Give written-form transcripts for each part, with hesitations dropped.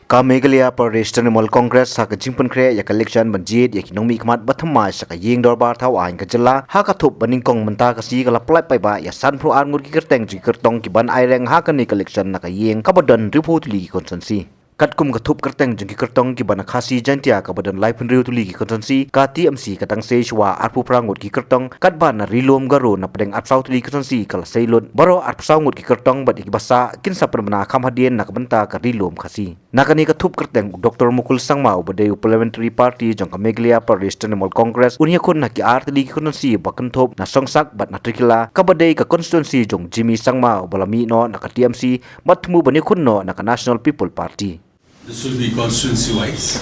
Ka Meghalaya Pradesh Trinamool Congress ha ka jingpan kre ya ka election banjit ya ki nongmi kmat bathama sa ka yeng dorbar thaw ain ka jala ha ka thup baning kong manta ka si ka laplai pai ba ya san pro an ngut ki kyrteng ji kyrtong ki ban ai reng ha ka ni ka election na ka yeng ka badan ripu tuli ki consensi kat kum ka thup kyrteng jing ki kyrtong ki ban khasi jantia ka badan lai phun riu tuli ki consensi ka TMC ka tang se shwa arpu prangut ki kyrtong kat ban na rilom garo na pedeng atsaw tuli ki consensi ka seilun baro atsaw ngut ki kyrtong bat ki basa kin sa pynbna kham hadien na ka banta ka rilom khasi nakani ka thup kyrteng Dr. Mukul sangma ubade parliamentary party jong ka Meghalaya Pradesh Trinamool Congress unia khun na ki artli ki consensi bakan thop na songsak bat na Tikrikilla ka bade ka constituency jong Jimmy sangma ubalami no na ka TMC matmu bani khun no na ka National People Party. This will be constituency wise.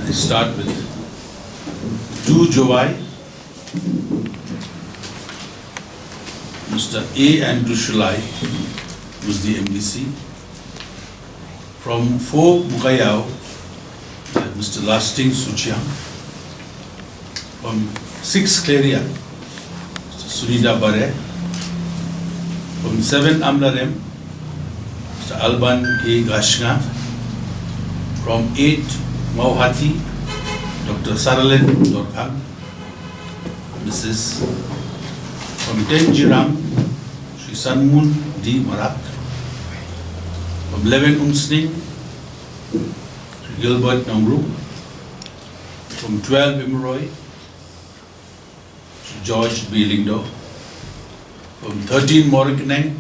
I start with 2 July, Mr. A. Andrew Shillai was the MDC. From 4 Mukul, Mr. Lasting Suchiang. From 6 Claria, Mr. Sunida Bare. From 7 Amlarem, Mr. Alban K. Gashna. From 8 Mauhati, Dr. Saralen Dorpang, Mrs. From 10 Jiram, Sri Sanmun D. Marak. From 11 Umsning, Sri Gilbert Nongru. From 12 Imroy, Sri George B. Lingdo. From 13 Morikaneng,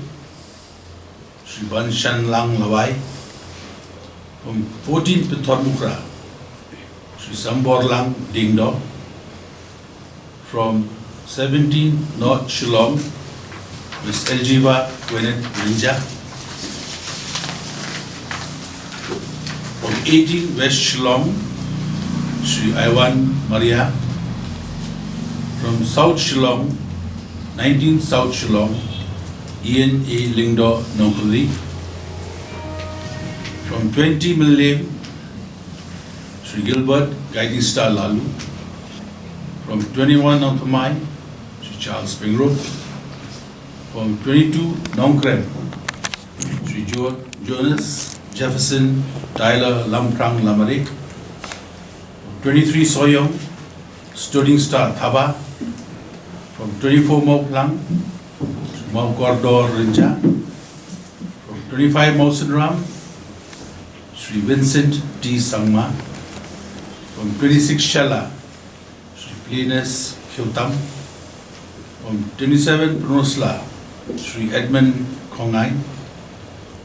Sri Banshan Lang Lawai. From 14 Pithormukra, Sri Sambor Lang Dingdo. From 17 North Shillong, Ms. Eljiva Gwenet Rinja. From 18 West Shillong, Sri Iwan Maria. From South Shillong, 19 South Shillong, Ian A. Lingdo Nongkuli. From 20 Millennium, Sri Gilbert Guiding Star Lalu. From 21 Nongpamai, Sri Charles Springroad. From 22 Nongkrem, Sri Jonas Jefferson Tyler Lamprang Lamare. From 23 Soyong, Studding Star Thaba. From 24 Moplang, Sri Mau Kordor Rinja. From 25 Mausenram, Sri Vincent T. Sangma. From 26 Shala, Sri Plinus Kyrtong. From 27 Prunosla, Sri Edmund Kongai.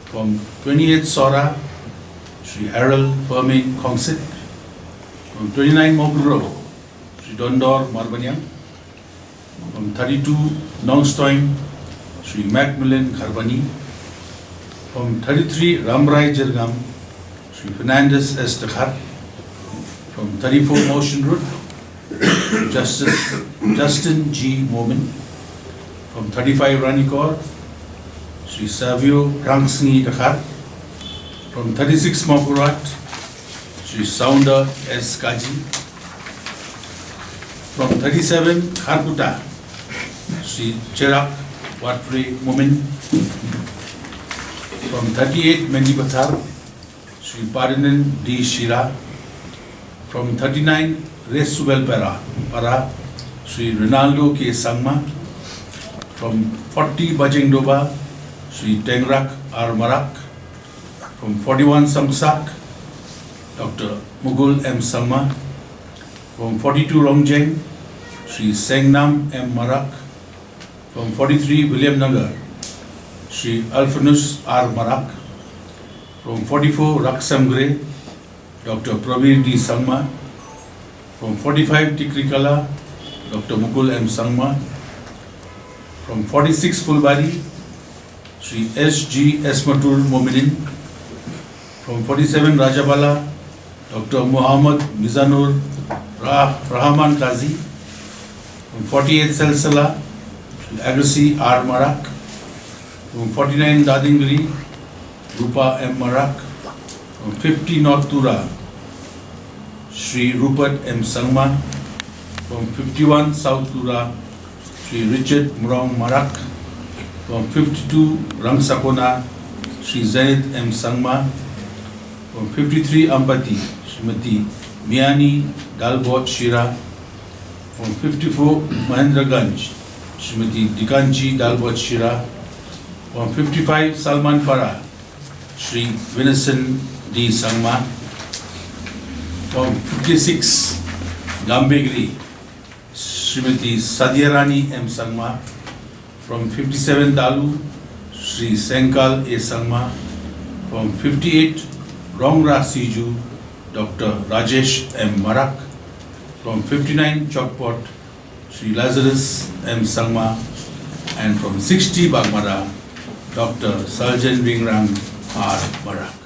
From 28 Sora, Sri Harold Firmin Kongsit. From 29 Mokuro, Sri Dondor Marbanyang. From 32 Nongstoing, Sri Macmillan Kharbani. From 33 Ramrai Jirgam, Sri Fernandez S. Dakhar. From 34 Motion Road, Justin G. Momin. From 35 Ranikor, Sri Savio Rangsingi Dakhar. From 36 Mapurat, Sri Sounder S. Kaji. From 37 Kharkuta, Sri Cherak Watre Momin. From 38 Mendipathar, Sri Parinan D. Shira. From 39 Resubel Para, Sri Ronaldo K. Sangma. From 40 Bajengdoba, Sri Tengrak R. Marak. From 41 Samsak, Dr. Mukul M. Sangma. From 42 Rongjeng, Sri Sengnam M. Marak. From 43 William Nagar, Sri Alphonsus R. Marak. From 44 Raksamgre, Dr. Pravir D. Sangma. From 45 Tikrikilla, Dr. Mukul M. Sangma. From 46 Fulbari, Sri S. G. Esmatul Mominin. From 47 Rajabala, Dr. Muhammad Mizanur Rahman Kazi. From 48 Salsala, Sri Agassi R. Marak. From 49 Dadingri, Rupa M. Marak. From 50 North Tura, Sri Rupert M. Sangma. From 51 South Tura, Sri Richard Murong Marak. From 52 Rangsakona, Sri Zaid M. Sangma. From 53 Ampati, Srimati Miani Dalbot Shira. From 54 Mahendraganj, Srimati Dikanji Dalbot Shira. From 55 Salman Para, Sri Vinison D. Sangma. From 56 Gambegri, Srimati Sadyarani M. Sangma. From 57 Dalu, Sri Senkal A. Sangma. From 58 Rongra Siju, Dr. Rajesh M. Marak. From 59 Chokpot, Sri Lazarus M. Sangma. And from 60 Bagmara, Dr. Sarjan Wingrang R. Marak.